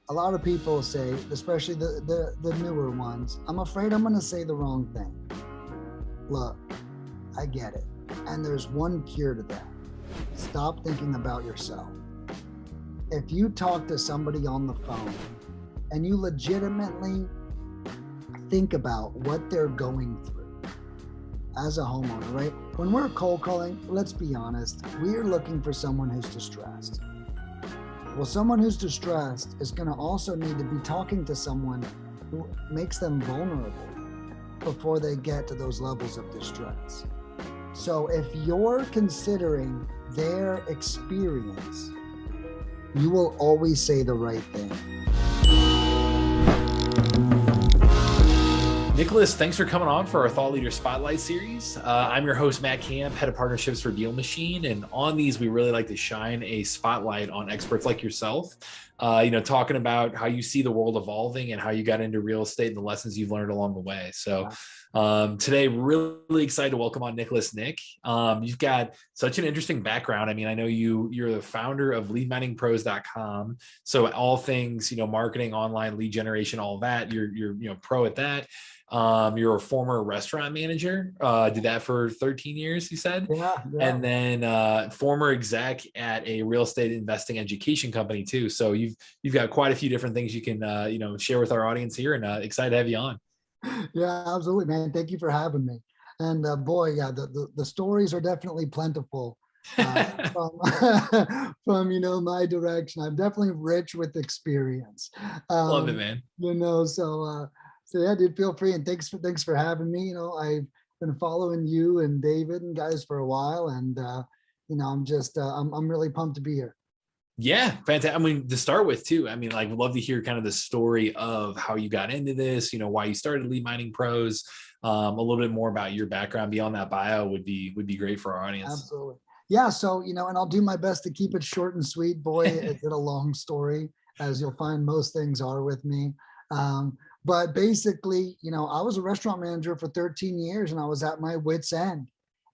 a lot of people say, especially the newer ones, I'm afraid I'm going to say the wrong thing. Look, I get it. And there's one cure to that. Stop thinking about yourself. If you talk to somebody on the phone and you legitimately think about what they're going through as a homeowner, right? When we're cold calling, let's be honest, we are looking for someone who's distressed. Well, someone who's distressed is going to also need to be talking to someone who makes them vulnerable before they get to those levels of distress. So if you're considering their experience, you will always say the right thing. Nicholas, thanks for coming on for our Thought Leader Spotlight series. I'm your host, Matt Camp, head of partnerships for Deal Machine. And on these, we really like to shine a spotlight on experts like yourself, talking about how you see the world evolving and how you got into real estate and the lessons you've learned along the way. So today, really excited to welcome on Nicholas Nick. You've got such an interesting background. I mean, I know you're the founder of leadminingpros.com. So all things, marketing, online lead generation, all that, you're pro at that. You're a former restaurant manager, did that for 13 years, you said? Yeah. And then former exec at a real estate investing education company too. So you've got quite a few different things you can, share with our audience here, and excited to have you on. Yeah, absolutely, man. Thank you for having me. And the stories are definitely plentiful from my direction. I'm definitely rich with experience. Love it, man. So yeah, dude, feel free, and thanks for having me. I've been following you and David and guys for a while, and I'm really pumped to be here. Yeah, fantastic. I mean, to start with too, we'd love to hear kind of the story of how you got into this, why you started Lead Mining Pros, a little bit more about your background beyond that bio would be great for our audience. Absolutely. Yeah. So, and I'll do my best to keep it short and sweet. Boy, is it a long story, as you'll find most things are with me. But basically, I was a restaurant manager for 13 years and I was at my wit's end.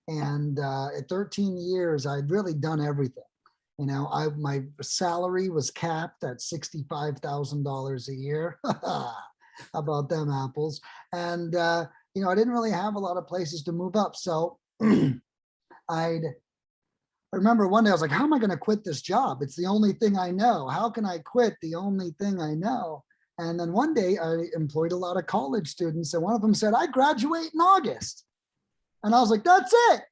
And at 13 years, I'd really done everything. My salary was capped at $65,000 a year. How about them apples? And, I didn't really have a lot of places to move up. So I remember one day I was like, how am I going to quit this job? It's the only thing I know. How can I quit the only thing I know? And then one day I employed a lot of college students, and one of them said, I graduate in August. And I was like, that's it.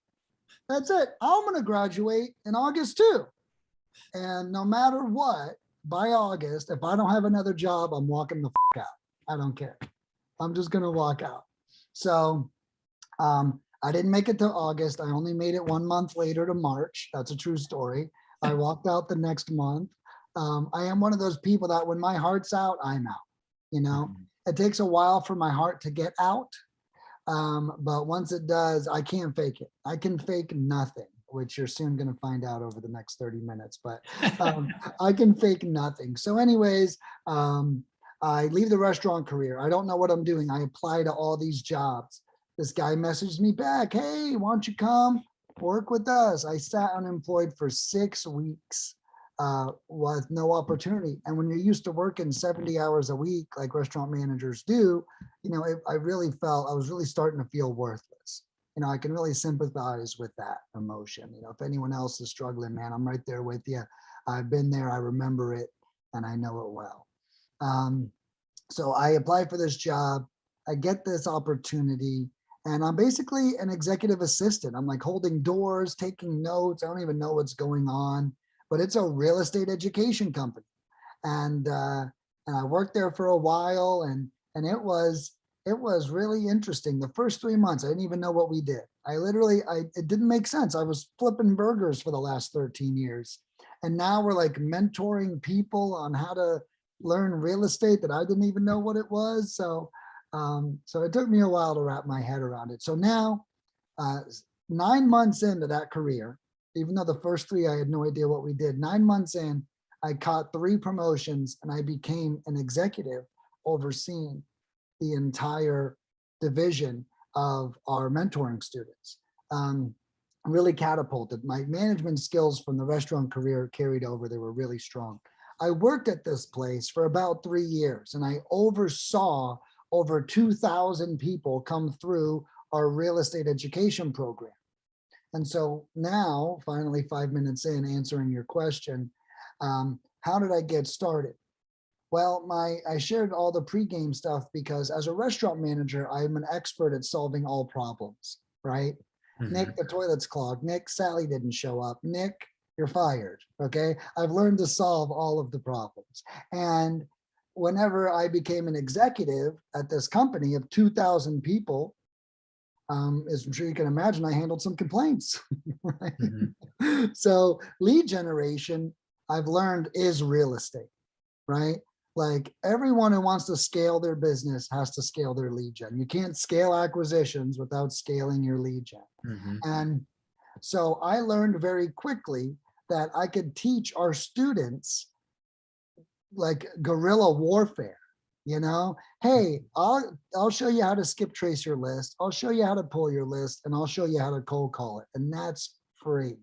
I'm going to graduate in August too. And no matter what, by August, if I don't have another job, I'm walking the out. I don't care. I'm just going to walk out. So I didn't make it to August. I only made it 1 month later to March. That's a true story. I walked out the next month. I am one of those people that when my heart's out, I'm out. It takes a while for my heart to get out. But once it does, I can't fake it. I can fake nothing, which you're soon going to find out over the next 30 minutes, but I can fake nothing. So anyways, I leave the restaurant career. I don't know what I'm doing. I apply to all these jobs. This guy messaged me back, hey, why don't you come work with us? I sat unemployed for 6 weeks with no opportunity. And when you're used to working 70 hours a week, like restaurant managers do, I really felt, I was really starting to feel worthless. I can really sympathize with that emotion. If anyone else is struggling, man, I'm right there with you. I've been there, I remember it, and I know it well. So I apply for this job, I get this opportunity, and I'm basically an executive assistant. I'm like holding doors, taking notes. I don't even know what's going on, but it's a real estate education company. And I worked there for a while, and it was really interesting. The first 3 months, I didn't even know what we did. It didn't make sense. I was flipping burgers for the last 13 years. And now we're like mentoring people on how to learn real estate that I didn't even know what it was. So it took me a while to wrap my head around it. So now, 9 months into that career, even though the first 3, I had no idea what we did, 9 months in, I caught 3 promotions and I became an executive overseeing the entire division of our mentoring students. Really catapulted. My management skills from the restaurant career carried over. They were really strong. I worked at this place for about 3 years, and I oversaw over 2,000 people come through our real estate education program. And so now, finally, 5 minutes in, answering your question, how did I get started? Well, I shared all the pregame stuff because as a restaurant manager, I'm an expert at solving all problems, right? Nick, the toilet's clogged. Nick, Sally didn't show up. Nick, you're fired. Okay. I've learned to solve all of the problems. And whenever I became an executive at this company of 2,000 people, as I'm sure you can imagine, I handled some complaints. Right? So lead generation, I've learned, is real estate, right? Like everyone who wants to scale their business has to scale their lead gen. You can't scale acquisitions without scaling your lead gen. And so I learned very quickly that I could teach our students like guerrilla warfare. Hey, I'll show you how to skip trace your list. I'll show you how to pull your list, and I'll show you how to cold call it. And that's free.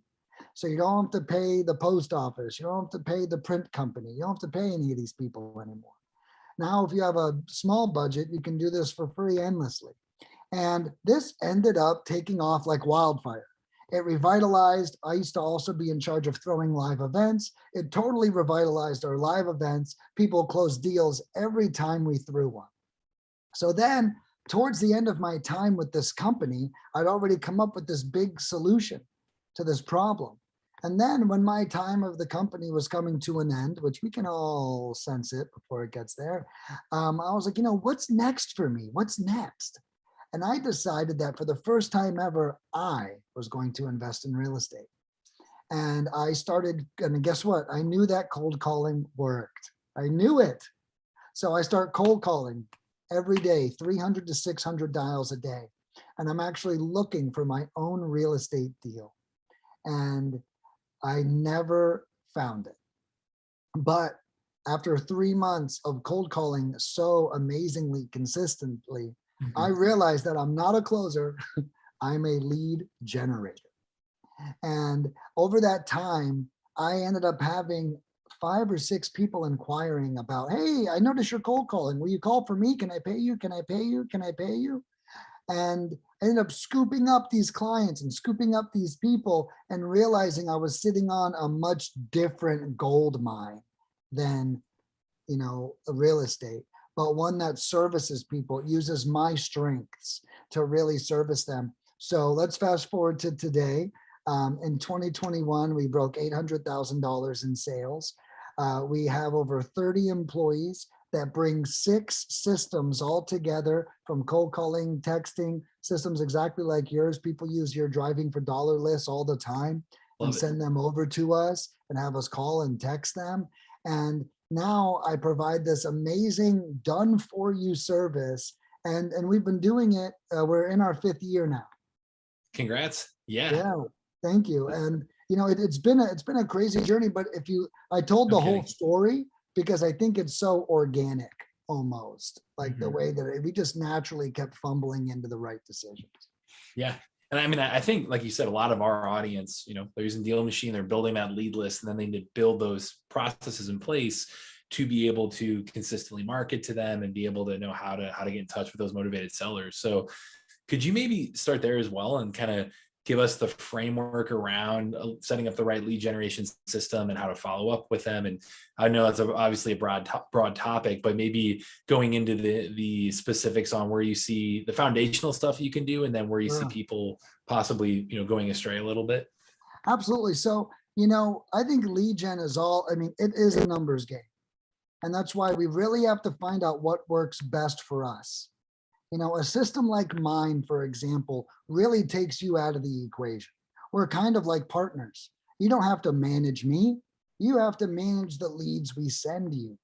So you don't have to pay the post office. You don't have to pay the print company. You don't have to pay any of these people anymore. Now, if you have a small budget, you can do this for free endlessly. And this ended up taking off like wildfire. It revitalized. I used to also be in charge of throwing live events. It totally revitalized our live events. People closed deals every time we threw one. So then towards the end of my time with this company, I'd already come up with this big solution to this problem. And then when my time of the company was coming to an end, which we can all sense it before it gets there, I was like, what's next for me? What's next? And I decided that for the first time ever, I was going to invest in real estate. And I started, and guess what? I knew that cold calling worked. I knew it. So I start cold calling every day, 300 to 600 dials a day. And I'm actually looking for my own real estate deal. And I never found it. But after 3 months of cold calling so amazingly consistently, I realized that I'm not a closer, I'm a lead generator. And over that time, I ended up having 5 or 6 people inquiring about, hey, I noticed you're cold calling. Will you call for me? Can I pay you? Can I pay you? Can I pay you? And I ended up scooping up these clients and scooping up these people and realizing I was sitting on a much different gold mine than, a real estate, but one that services people, uses my strengths to really service them. So let's fast forward to today. In 2021, we broke $800,000 in sales. We have over 30 employees that bring 6 systems all together, from cold calling, texting, systems exactly like yours. People use your driving for dollar lists all the time and send them over to us and have us call and text them. And now I provide this amazing done for you service. And we've been doing it. We're in our 5th year now. Congrats. Yeah. Yeah. Thank you. And it's been a crazy journey, but I told the whole story because I think it's so organic, almost like the way that we just naturally kept fumbling into the right decisions. Yeah. And I mean, I think, like you said, a lot of our audience, they're using Deal Machine, they're building that lead list, and then they need to build those processes in place to be able to consistently market to them and be able to know how to get in touch with those motivated sellers. So could you maybe start there as well and kind of give us the framework around setting up the right lead generation system and how to follow up with them? And I know that's obviously a broad topic, but maybe going into the specifics on where you see the foundational stuff you can do, and then where you see people possibly, going astray a little bit. Absolutely. So, I think lead gen is it is a numbers game. And that's why we really have to find out what works best for us. A system like mine, for example, really takes you out of the equation. We're kind of like partners. You don't have to manage me. You have to manage the leads we send you,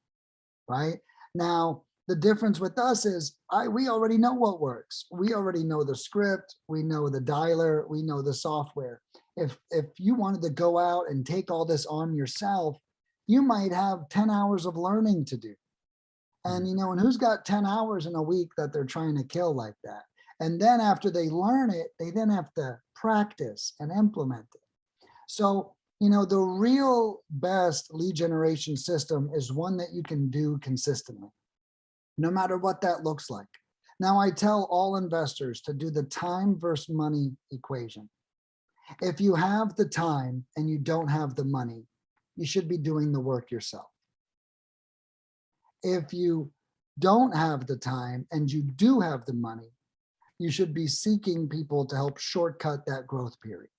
right? Now, the difference with us is we already know what works. We already know the script. We know the dialer. We know the software. If you wanted to go out and take all this on yourself, you might have 10 hours of learning to do. And, and who's got 10 hours in a week that they're trying to kill like that? And then after they learn it, they then have to practice and implement it. So The real best lead generation system is one that you can do consistently, no matter what that looks like. Now, I tell all investors to do the time versus money equation. If you have the time and you don't have the money, you should be doing the work yourself. If you don't have the time and you do have the money, you should be seeking people to help shortcut that growth period.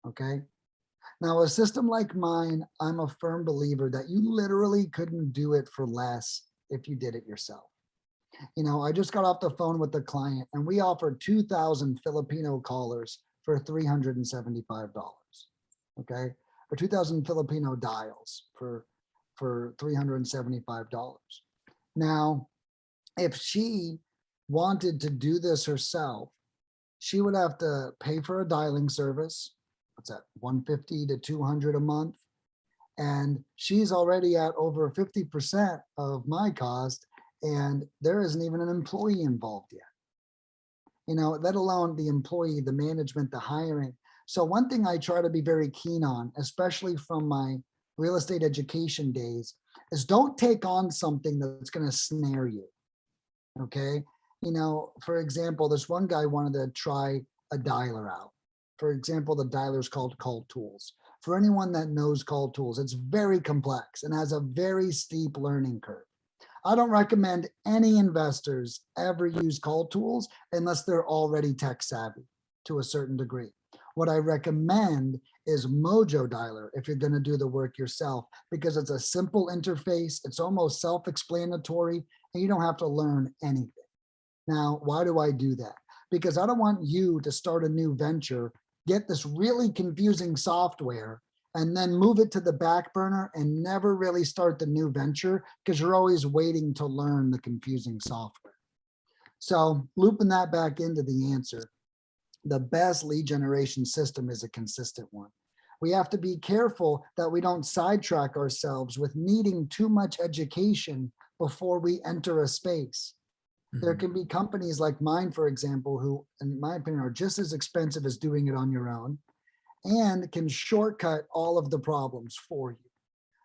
Okay. Now, a system like mine, I'm a firm believer that you literally couldn't do it for less if you did it yourself. I just got off the phone with the client and we offered 2,000 Filipino callers for $375. Okay. Or 2,000 Filipino dials for $375. Now, if she wanted to do this herself, she would have to pay for a dialing service. What's that? 150 to 200 a month. And she's already at over 50% of my cost, and there isn't even an employee involved yet. Let alone the employee, the management, the hiring. So one thing I try to be very keen on, especially from my real estate education days, is don't take on something that's going to snare you. Okay. For example, this one guy wanted to try a dialer out. For example, the dialer is called Call Tools. For anyone that knows Call Tools, it's very complex and has a very steep learning curve. I don't recommend any investors ever use Call Tools unless they're already tech savvy to a certain degree. What I recommend is Mojo Dialer if you're going to do the work yourself, because it's a simple interface, it's almost self-explanatory, and you don't have to learn anything. Now, why do I do that? Because I don't want you to start a new venture, get this really confusing software, and then move it to the back burner and never really start the new venture because you're always waiting to learn the confusing software. So looping that back into the answer, the best lead generation system is a consistent one. We have to be careful that we don't sidetrack ourselves with needing too much education before we enter a space. There can be companies like mine, for example, who, in my opinion, are just as expensive as doing it on your own and can shortcut all of the problems for you.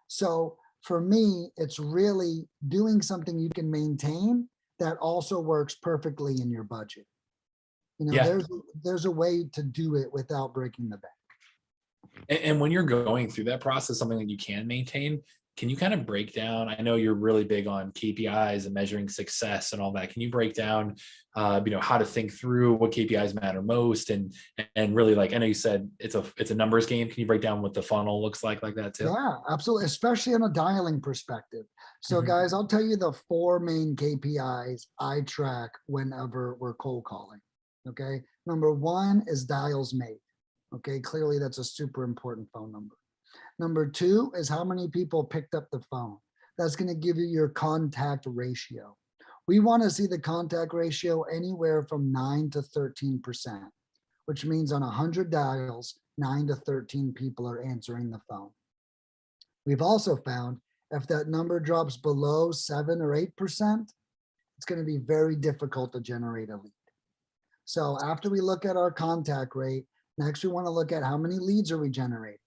So for me, it's really doing something you can maintain that also works perfectly in your budget. Yeah. There's a way to do it without breaking the bank. And when you're going through that process, something that you can maintain, can you kind of break down? I know you're really big on KPIs and measuring success and all that. Can you break down, how to think through what KPIs matter most, and really, like, I know you said it's a numbers game. Can you break down what the funnel looks like that too? Yeah, absolutely. Especially on a dialing perspective. So guys, I'll tell you the 4 main KPIs I track whenever we're cold calling. Okay. Number 1 is dials made. Okay. Clearly that's a super important phone number. Number 2 is how many people picked up the phone. That's going to give you your contact ratio. We want to see the contact ratio anywhere from 9 to 13%, which means on 100 dials, 9 to 13 people are answering the phone. We've also found if that number drops below 7 or 8%, it's going to be very difficult to generate a lead. So after we look at our contact rate, next we want to look at how many leads are we generating.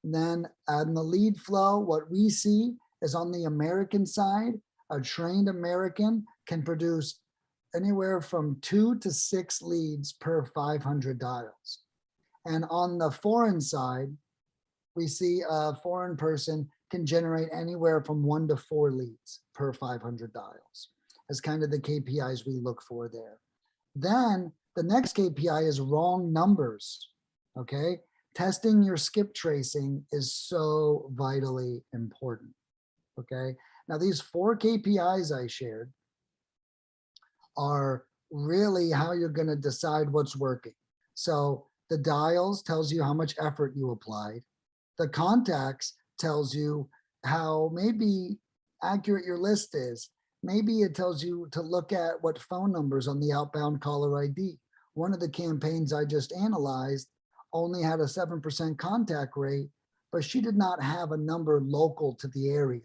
And then on the lead flow, what we see is on the American side, a trained American can produce anywhere from 2 to 6 leads per 500 dials. And on the foreign side, we see a foreign person can generate anywhere from 1 to 4 leads per 500 dials. That's kind of the KPIs we look for there. Then the next KPI is wrong numbers. Okay. Testing your skip tracing is so vitally important. Okay. Now these 4 KPIs I shared are really how you're going to decide what's working. So the dials tells you how much effort you applied. The contacts tells you how maybe accurate your list is. Maybe it tells you to look at what phone numbers on the outbound caller ID. One of the campaigns I just analyzed only had a 7% contact rate, but she did not have a number local to the area.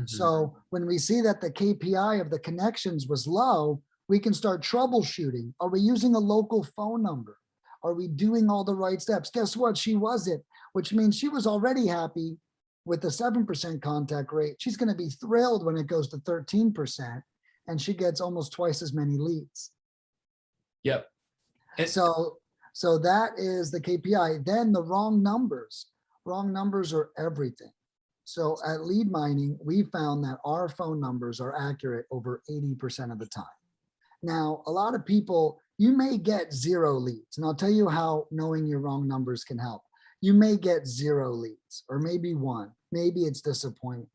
So when we see that the KPI of the connections was low, we can start troubleshooting. Are we using a local phone number? Are we doing all the right steps? Guess what? She wasn't, which means she was already happy with the 7% contact rate. She's going to be thrilled when it goes to 13% and she gets almost twice as many leads. Yep. So that is the KPI. Then the wrong numbers are everything. So at Lead Mining, we found that our phone numbers are accurate over 80% of the time. Now, a lot of people, you may get 0 leads, and I'll tell you how knowing your wrong numbers can help. You may get 0 leads, or maybe 1, maybe it's disappointing.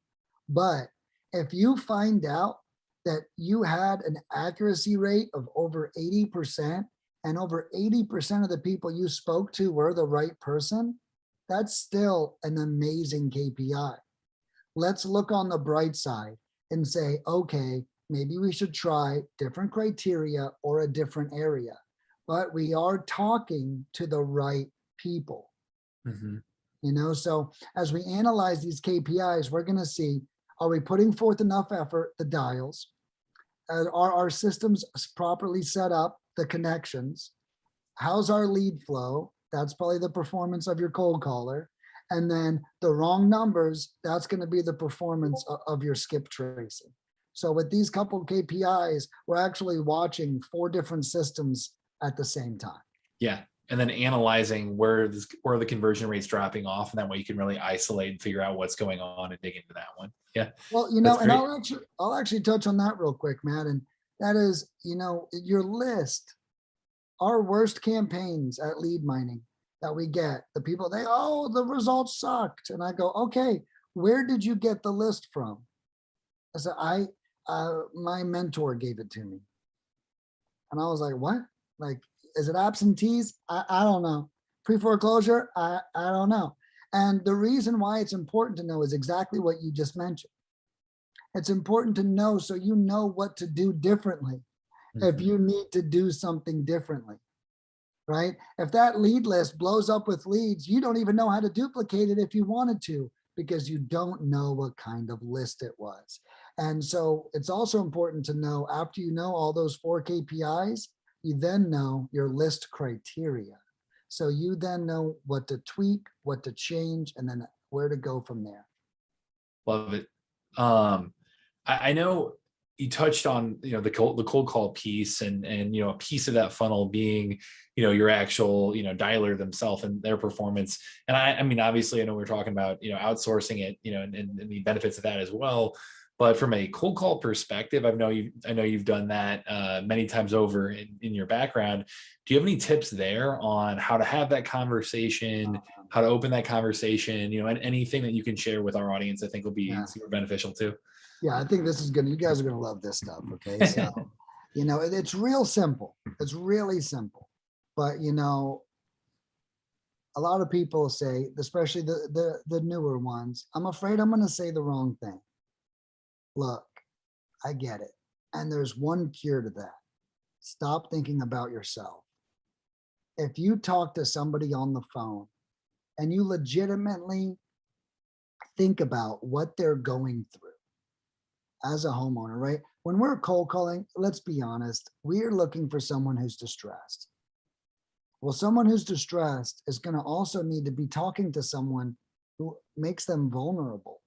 But if you find out that you had an accuracy rate of over 80%, and over 80% of the people you spoke to were the right person, that's still an amazing KPI. Let's look on the bright side and say, okay, maybe we should try different criteria or a different area, but we are talking to the right people. So as we analyze these KPIs, we're going to see, are we putting forth enough effort, the dials? Are our systems properly set up, the connections? How's our lead flow? That's probably the performance of your cold caller. And then the wrong numbers, that's going to be the performance of your skip tracing. So with these couple KPIs, we're actually watching 4 different systems at the same time. Yeah. And then analyzing where are the conversion rates dropping off. And that way you can really isolate and figure out what's going on and dig into that one. Yeah. Well, and I'll actually touch on that real quick, Matt. And that is, your list, our worst campaigns at Lead Mining that we get, the people, the results sucked. And I go, okay, where did you get the list from? I said, my mentor gave it to me. And I was like, what? Like, is it absentees? I don't know. Pre-foreclosure? I don't know. And the reason why it's important to know is exactly what you just mentioned. It's important to know so you know what to do differently if you need to do something differently, right? If that lead list blows up with leads, you don't even know how to duplicate it if you wanted to, because you don't know what kind of list it was. And so it's also important to know, after you know all those 4 KPIs, you then know your list criteria. So you then know what to tweak, what to change, and then where to go from there. Love it. I know you touched on, the cold call piece and a piece of that funnel being, your actual, dialer themselves and their performance. And I mean, obviously I know we're talking about, outsourcing it, and the benefits of that as well. But from a cold call perspective, I know you've done that many times over in your background. Do you have any tips there on how to have that conversation, how to open that conversation, and anything that you can share with our audience, I think will be super beneficial too. Yeah, I think this is good. You guys are going to love this stuff. Okay. So, it's real simple. It's really simple. But, a lot of people say, especially the newer ones, I'm afraid I'm going to say the wrong thing. Look, I get it. And there's one cure to that. Stop thinking about yourself. If you talk to somebody on the phone and you legitimately think about what they're going through as a homeowner, right? When we're cold calling, let's be honest, we're looking for someone who's distressed. Well, someone who's distressed is going to also need to be talking to someone who makes them vulnerable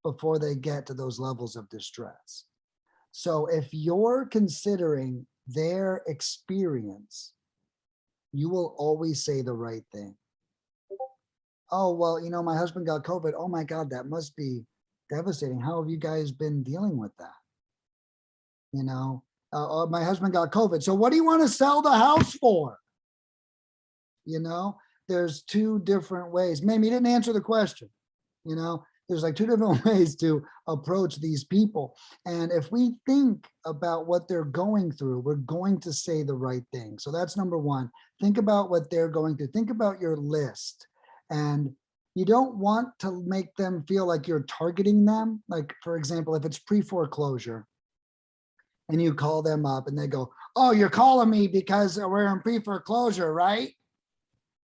before they get to those levels of distress. So if you're considering their experience, you will always say the right thing. Oh, well, my husband got COVID. Oh my God, that must be devastating. How have you guys been dealing with that? My husband got COVID. So what do you want to sell the house for? There's 2 different ways. Maybe you didn't answer the question. There's like 2 different ways to approach these people. And if we think about what they're going through, we're going to say the right thing. So that's number 1. Think about what they're going through. Think about your list. And you don't want to make them feel like you're targeting them. Like, for example, if it's pre-foreclosure and you call them up and they go, oh, you're calling me because we're in pre-foreclosure, right?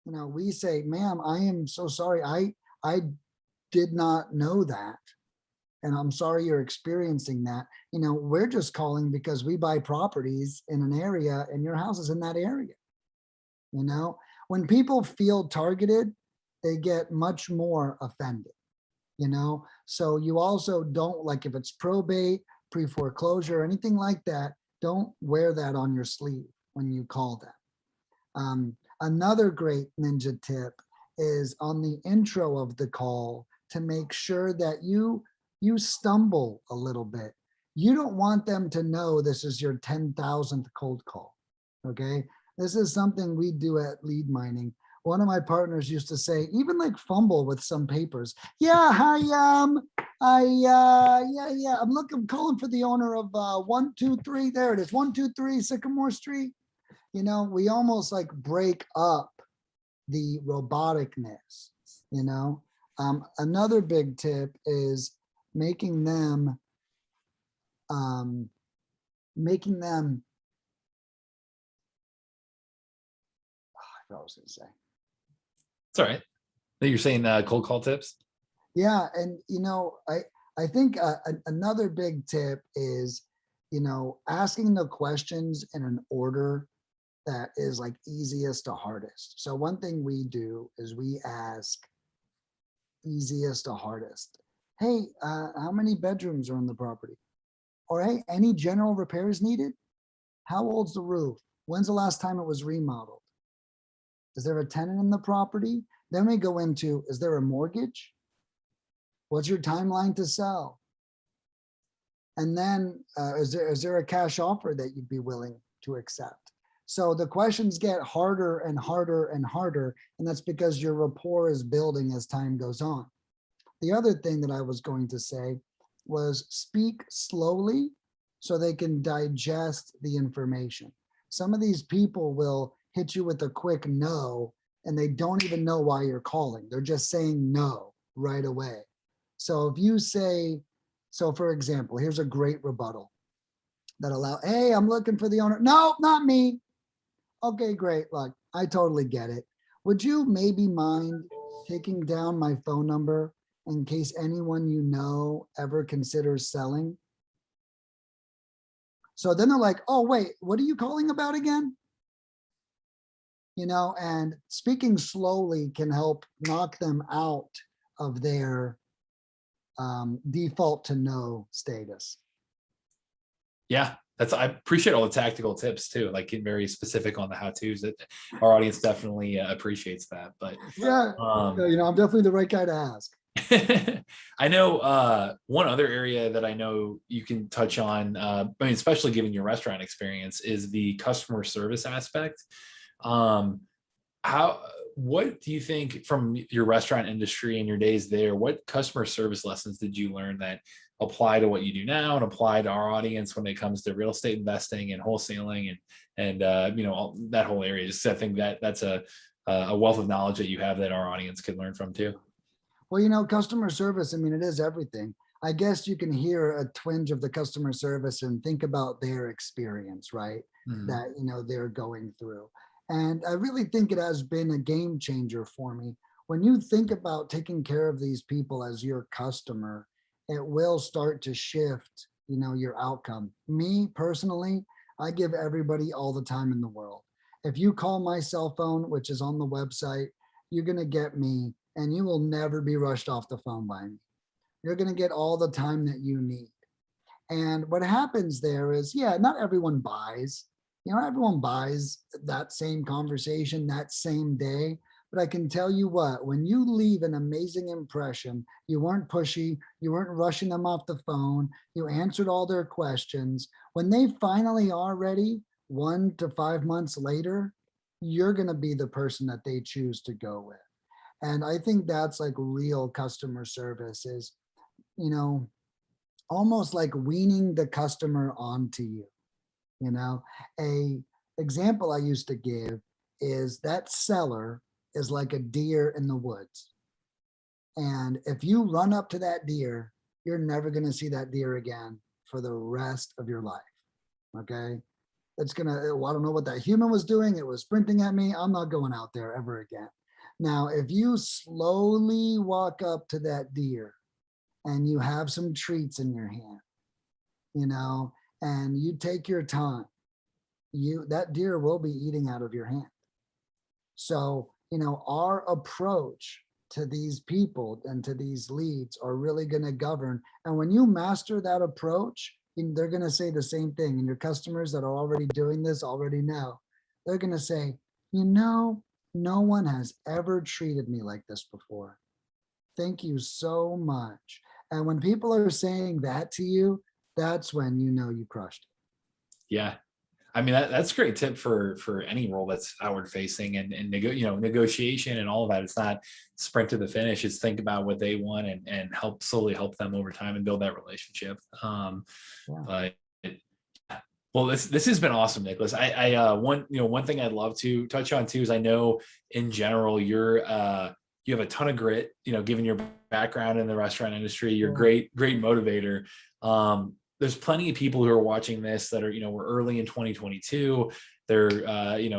We say, ma'am, I am so sorry. I did not know that. And I'm sorry you're experiencing that. We're just calling because we buy properties in an area and your house is in that area. You know, when people feel targeted, they get much more offended, you know? So you also don't, like, if it's probate, pre-foreclosure, anything like that, don't wear that on your sleeve when you call them. Another great ninja tip is on the intro of the call to make sure that you stumble a little bit. You don't want them to know this is your 10,000th cold call. Okay. This is something we do at Lead Mining. One of my partners used to say, even like fumble with some papers. Yeah, I'm calling for the owner of 123. There it is, 123 Sycamore Street. You know, we almost like break up the roboticness, you know. Another big tip is making them, um, making them, oh, I forgot what I was going to say. It's all right. You're saying cold call tips? Yeah. And, you know, I think another big tip is, you know, asking the questions in an order that is like easiest to hardest. So one thing we do is we ask easiest to hardest. Hey, how many bedrooms are on the property? Or hey, any general repairs needed? How old's the roof? When's the last time it was remodeled? Is there a tenant in the property? Then we go into, is there a mortgage? What's your timeline to sell? And then is there a cash offer that you'd be willing to accept? So the questions get harder and harder and harder, and that's because your rapport is building as time goes on. The other thing that I was going to say was speak slowly so they can digest the information. Some of these people will hit you with a quick no, and they don't even know why you're calling. They're just saying no right away. So if you say, so for example, here's a great rebuttal that allow, hey, I'm looking for the owner. No, not me. Okay, great. Look, I totally get it. Would you maybe mind taking down my phone number in case anyone you know ever considers selling? So then they're like, oh, wait, what are you calling about again? You know, and speaking slowly can help knock them out of their default to no status. Yeah, I appreciate all the tactical tips too, like getting very specific on the how-tos. That our audience definitely appreciates that. But yeah, you know, I'm definitely the right guy to ask. I know one other area that I know you can touch on, I mean, especially given your restaurant experience, is the customer service aspect. What do you think from your restaurant industry and your days there, what customer service lessons did you learn that apply to what you do now and apply to our audience when it comes to real estate investing and wholesaling and you know, that whole area? Just I think that's a wealth of knowledge that you have that our audience could learn from too. Well, you know, customer service, I mean, it is everything. I guess you can hear a twinge of the customer service and think about their experience, right? That, you know, they're going through. And I really think it has been a game changer for me. When you think about taking care of these people as your customer, it will start to shift, you know, your outcome. Me personally, I give everybody all the time in the world. If you call my cell phone, which is on the website, you're going to get me and you will never be rushed off the phone by me. You're going to get all the time that you need. And what happens there is, yeah, not everyone buys. You know, everyone buys that same conversation that same day. But I can tell you what, when you leave an amazing impression, you weren't pushy, you weren't rushing them off the phone, you answered all their questions. When they finally are ready, 1 to 5 months later, you're going to be the person that they choose to go with. And I think that's like real customer service is, you know, almost like weaning the customer onto you. You know, a example I used to give is that seller is like a deer in the woods. And if you run up to that deer, you're never going to see that deer again for the rest of your life. Okay. It's going to, well, I don't know what that human was doing. It was sprinting at me. I'm not going out there ever again. Now, if you slowly walk up to that deer and you have some treats in your hand, you know, and you take your time, that deer will be eating out of your hand. So, our approach to these people and to these leads are really going to govern. And when you master that approach, they're going to say the same thing. And your customers that are already doing this already know. They're going to say, no one has ever treated me like this before. Thank you so much. And when people are saying that to you, that's when you know you crushed it. Yeah. I mean, that's a great tip for any role that's outward facing and negotiation and all of that. It's not sprint to the finish. It's think about what they want and slowly help them over time and build that relationship. Yeah. But well, this has been awesome, Nicholas. One thing I'd love to touch on too is I know in general you have a ton of grit. Given your background in the restaurant industry, you're great motivator. There's plenty of people who are watching this that are, we're early in 2022. They're,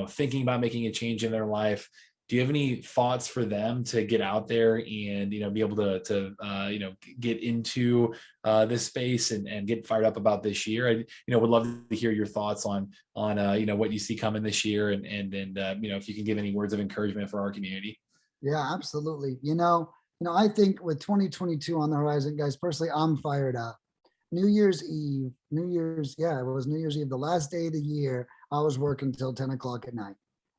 thinking about making a change in their life. Do you have any thoughts for them to get out there and, be able to get into this space and get fired up about this year? I, would love to hear your thoughts on what you see coming this year and if you can give any words of encouragement for our community. Yeah, absolutely. I think with 2022 on the horizon, guys, personally, I'm fired up. New Year's Eve, it was New Year's Eve, the last day of the year, I was working till 10 o'clock at night.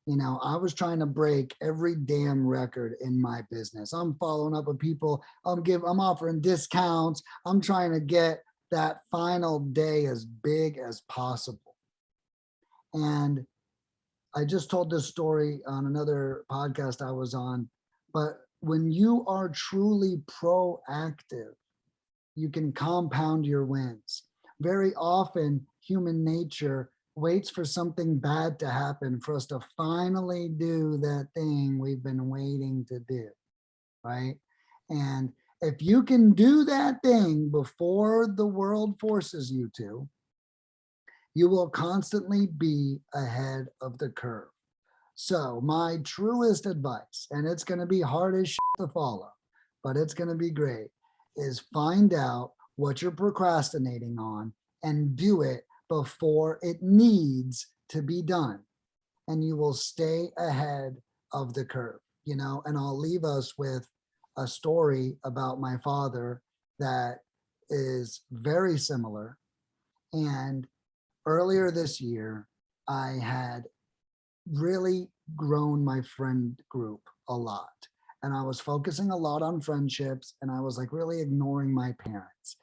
I was trying to break every damn record in my business. I'm following up with people. I'm offering discounts. I'm trying to get that final day as big as possible. And I just told this story on another podcast I was on, but when you are truly proactive, you can compound your wins. Very often, human nature waits for something bad to happen for us to finally do that thing we've been waiting to do, right? And if you can do that thing before the world forces you to, you will constantly be ahead of the curve. So my truest advice, and it's going to be hard as shit to follow, but it's going to be great, is find out what you're procrastinating on and do it before it needs to be done. And you will stay ahead of the curve, and I'll leave us with a story about my father that is very similar. And earlier this year, I had really grown my friend group a lot. And I was focusing a lot on friendships and I was like really ignoring my parents.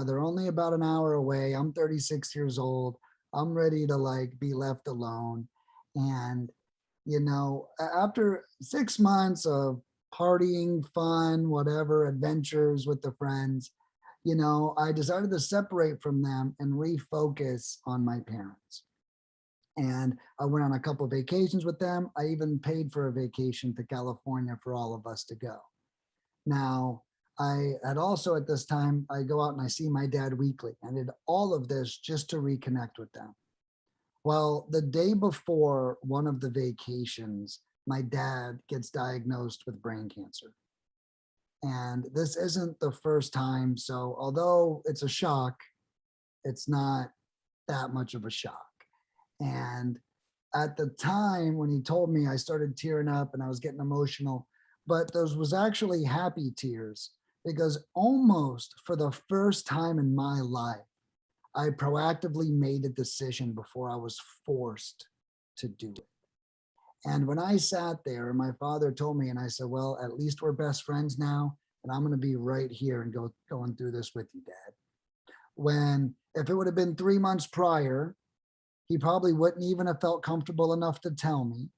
They're only about an hour away. I'm 36 years old. I'm ready to be left alone. And, after 6 months of partying, fun, whatever, adventures with the friends, I decided to separate from them and refocus on my parents. And I went on a couple of vacations with them. I even paid for a vacation to California for all of us to go. Now, I had also at this time, I go out and I see my dad weekly. I did all of this just to reconnect with them. Well, the day before one of the vacations, my dad gets diagnosed with brain cancer. And this isn't the first time. So although it's a shock, it's not that much of a shock. And at the time when he told me, I started tearing up and I was getting emotional, but those was actually happy tears because almost for the first time in my life, I proactively made a decision before I was forced to do it. And when I sat there and my father told me, and I said, well, at least we're best friends now. And I'm going to be right here and going through this with you, Dad. When, if it would have been 3 months prior, he probably wouldn't even have felt comfortable enough to tell me.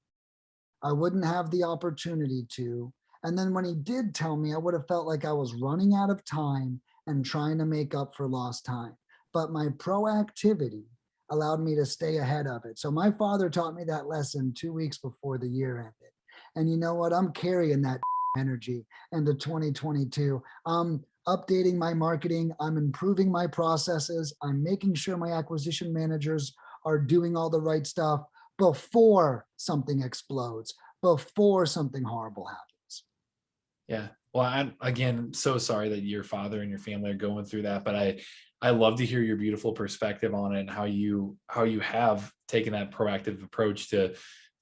I wouldn't have the opportunity to. And then when he did tell me, I would have felt like I was running out of time and trying to make up for lost time. But my proactivity allowed me to stay ahead of it. So my father taught me that lesson 2 weeks before the year ended. And you know what? I'm carrying that energy into 2022. I'm updating my marketing. I'm improving my processes. I'm making sure my acquisition managers are doing all the right stuff before something explodes, before something horrible happens. Yeah. Well, I'm again so sorry that your father and your family are going through that, but I love to hear your beautiful perspective on it and how you have taken that proactive approach to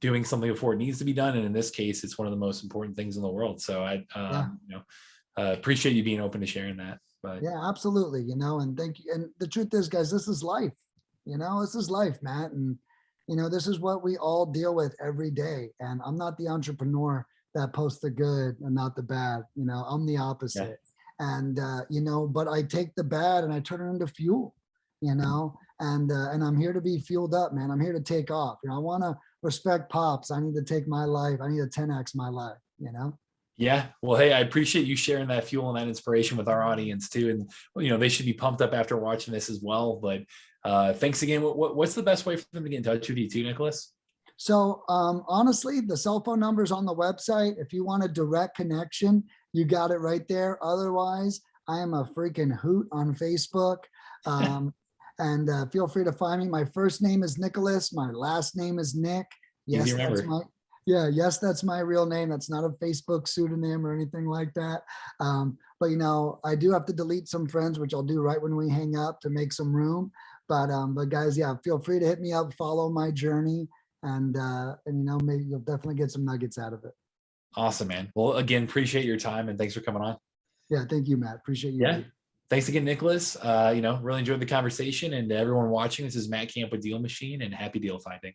doing something before it needs to be done. And in this case, it's one of the most important things in the world. So I, Yeah. appreciate you being open to sharing that. But Yeah, absolutely. And thank you. And the truth is, guys, this is life. This is life, Matt. And, this is what we all deal with every day. And I'm not the entrepreneur that posts the good and not the bad. I'm the yeah, opposite. And, but I take the bad and I turn it into fuel, and I'm here to be fueled up, man. I'm here to take off. I want to respect Pops. I need to take my life. I need to 10X my life. Yeah. Well, hey, I appreciate you sharing that fuel and that inspiration with our audience too. And, they should be pumped up after watching this as well. But thanks again. What's the best way for them to get in touch with you too, Nicholas? So honestly, the cell phone number's on the website. If you want a direct connection, you got it right there. Otherwise, I am a freaking hoot on Facebook. And feel free to find me. My first name is Nicholas. My last name is Nick. Easy Yes, to remember. that's my real name. That's not a Facebook pseudonym or anything like that. But I do have to delete some friends, which I'll do right when we hang up to make some room. But guys, yeah, feel free to hit me up, follow my journey, and maybe you'll definitely get some nuggets out of it. Awesome, man. Well, again, appreciate your time and thanks for coming on. Yeah, thank you, Matt. Appreciate you. Yeah. Thanks again, Nicholas. Really enjoyed the conversation, and to everyone watching, this is Matt Camp with Deal Machine, and happy deal finding.